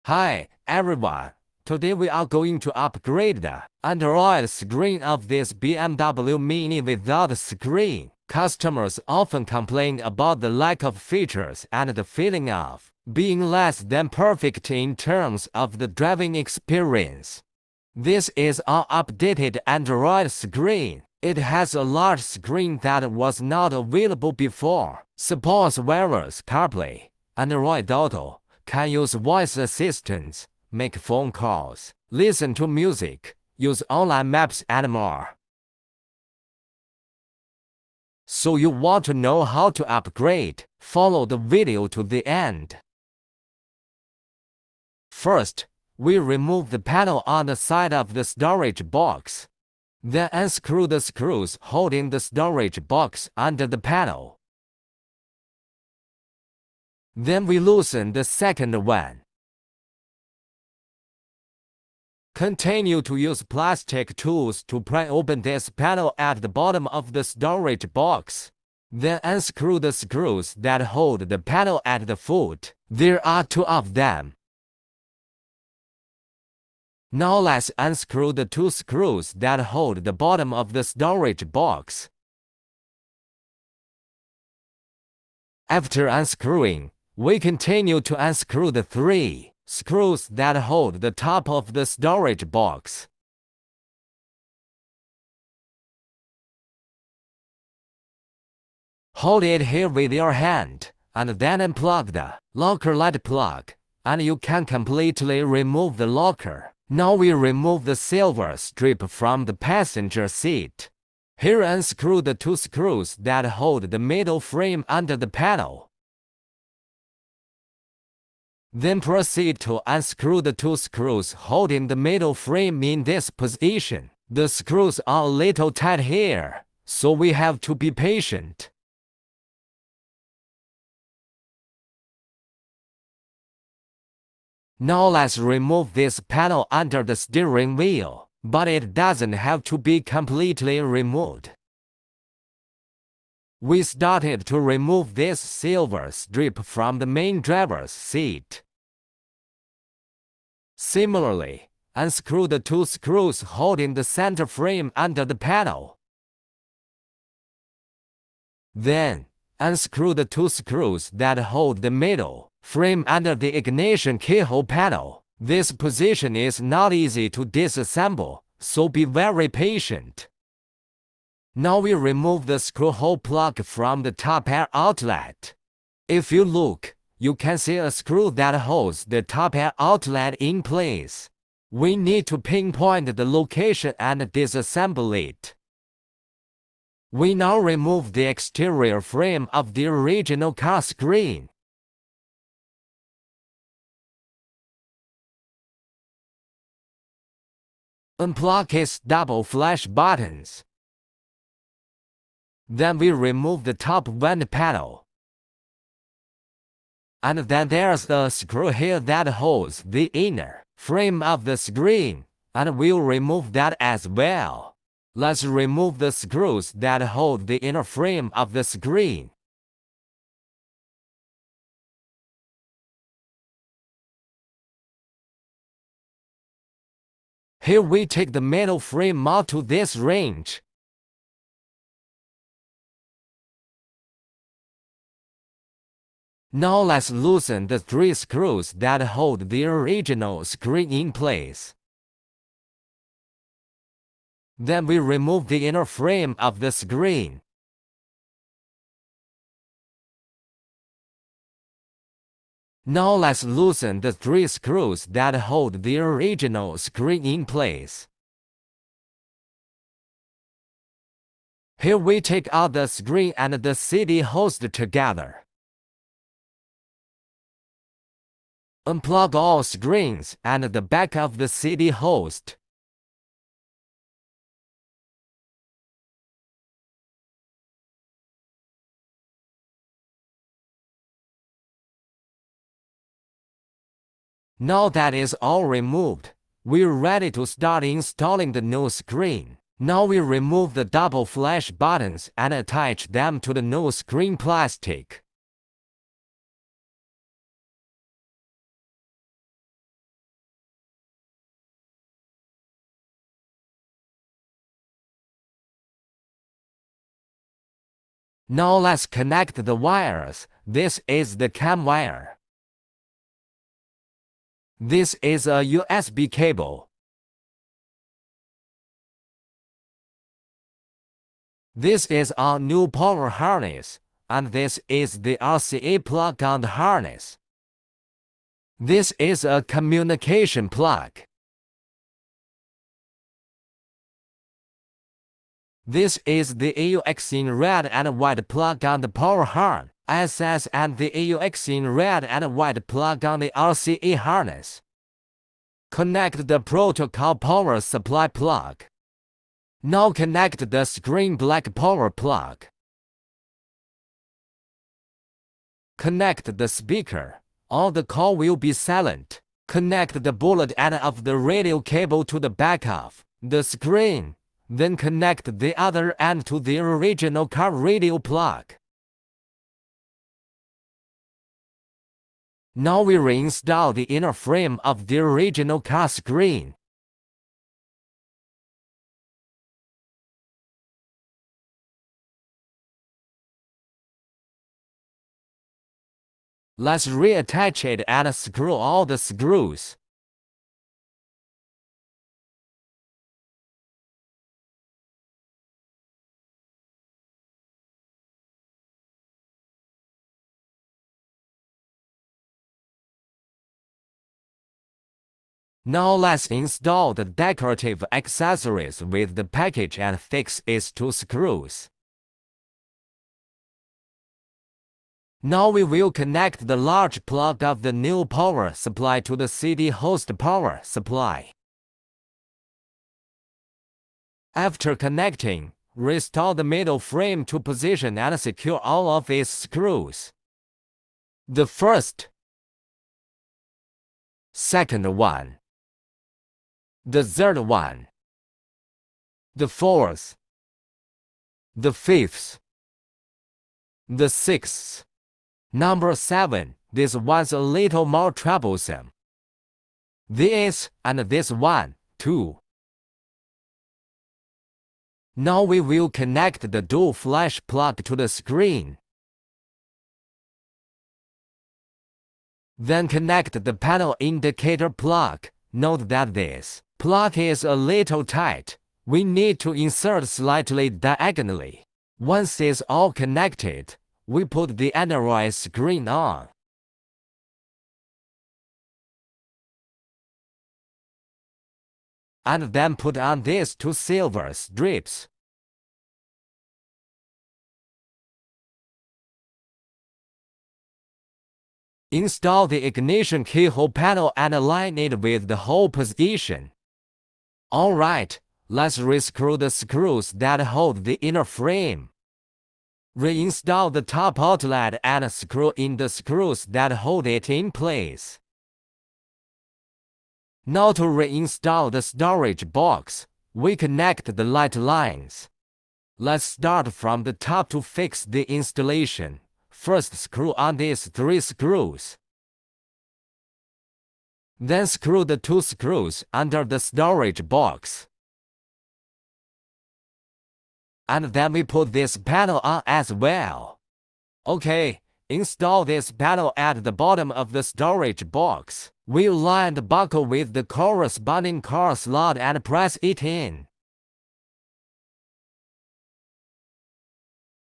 Hi, everyone. Today we are going to upgrade the Android screen of this BMW Mini without screen. Customers often complain about the lack of features and the feeling of being less than perfect in terms of the driving experience. This is our updated Android screen. It has a large screen that was not available before. Supports wireless CarPlay, Android Auto, can use voice assistants, make phone calls, listen to music, use online maps and more. So you want to know how to upgrade? Follow the video to the end. First, we remove the panel on the side of the storage box. Then unscrew the screws holding the storage box under the panel. Then we loosen the second one. Continue to use plastic tools to pry open this panel at the bottom of the storage box. Then unscrew the screws that hold the panel at the foot. There are two of them. Now let's unscrew the two screws that hold the bottom of the storage box. After unscrewing, we continue to unscrew the three screws that hold the top of the storage box. Hold it here with your hand, and then unplug the locker light plug, and you can completely remove the locker. Now we remove the silver strip from the passenger seat. Here unscrew the two screws that hold the middle frame under the panel. Then proceed to unscrew the two screws holding the middle frame in this position. The screws are a little tight here, so we have to be patient. Now let's remove this panel under the steering wheel, but it doesn't have to be completely removed. We started to remove this silver strip from the main driver's seat. Similarly, unscrew the two screws holding the center frame under the panel. Then, unscrew the two screws that hold the middle frame under the ignition keyhole panel. This position is not easy to disassemble, so be very patient. Now we remove the screw hole plug from the top air outlet. If you look, you can see a screw that holds the top air outlet in place. We need to pinpoint the location and disassemble it. We now remove the exterior frame of the original car screen. Unplug its double flash buttons. Then we remove the top vent panel. And then there's the screw here that holds the inner frame of the screen, and we'll remove that as well. Let's remove the screws that hold the inner frame of the screen. Here we take the metal frame out to this range. Now let's loosen the three screws that hold the original screen in place. Then we remove the inner frame of the screen. Now let's loosen the three screws that hold the original screen in place. Here we take out the screen and the CD host together. Unplug all screens and the back of the CD host. Now that is all removed, we're ready to start installing the new screen. Now we remove the double flash buttons and attach them to the new screen plastic. Now let's connect the wires. This is the CAN wire. This is a USB cable. This is our new power harness, and this is the RCA plug on the harness. This is a communication plug. This is the AUX in red and white plug on the power harness, SS, and the AUX in red and white plug on the RCA harness. Connect the protocol power supply plug. Now connect the screen black power plug. Connect the speaker. All the call will be silent. Connect the bullet end of the radio cable to the back of the screen. Then connect the other end to the original car radio plug. Now we reinstall the inner frame of the original car screen. Let's reattach it and screw all the screws. Now let's install the decorative accessories with the package and fix its two screws. Now we will connect the large plug of the new power supply to the CD host power supply. After connecting, restore the middle frame to position and secure all of its screws. The first, second one, the third one, the fourth, the fifth, the sixth. Number 7, this one's a little more troublesome. This and this one, too. Now we will connect the dual flash plug to the screen. Then connect the panel indicator plug. Note that this plug is a little tight. We need to insert slightly diagonally. Once it's all connected, we put the Android screen on. And then put on these two silver strips. Install the ignition keyhole panel and align it with the hole position. Alright, let's rescrew the screws that hold the inner frame. Reinstall the top outlet and screw in the screws that hold it in place. Now to reinstall the storage box, we connect the light lines. Let's start from the top to fix the installation. First screw on these 3 screws. Then screw the 2 screws under the storage box. And then we put this panel on as well. Okay, install this panel at the bottom of the storage box. We align the buckle with the corresponding car slot and press it in.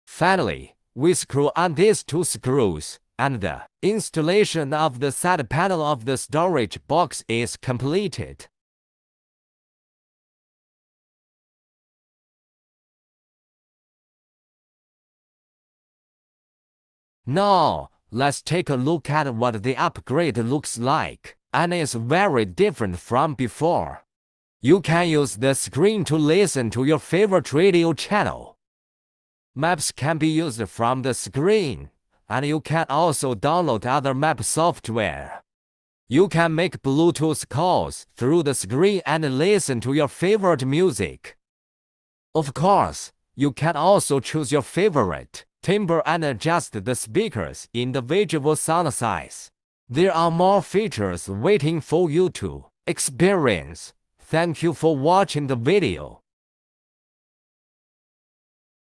Finally, we screw on these 2 screws, and the installation of the side panel of the storage box is completed. Now, let's take a look at what the upgrade looks like, and it's very different from before. You can use the screen to listen to your favorite radio channel. Maps can be used from the screen, and you can also download other map software. You can make Bluetooth calls through the screen and listen to your favorite music. Of course, you can also choose your favorite timbre and adjust the speaker's individual sound size. There are more features waiting for you to experience. Thank you for watching the video.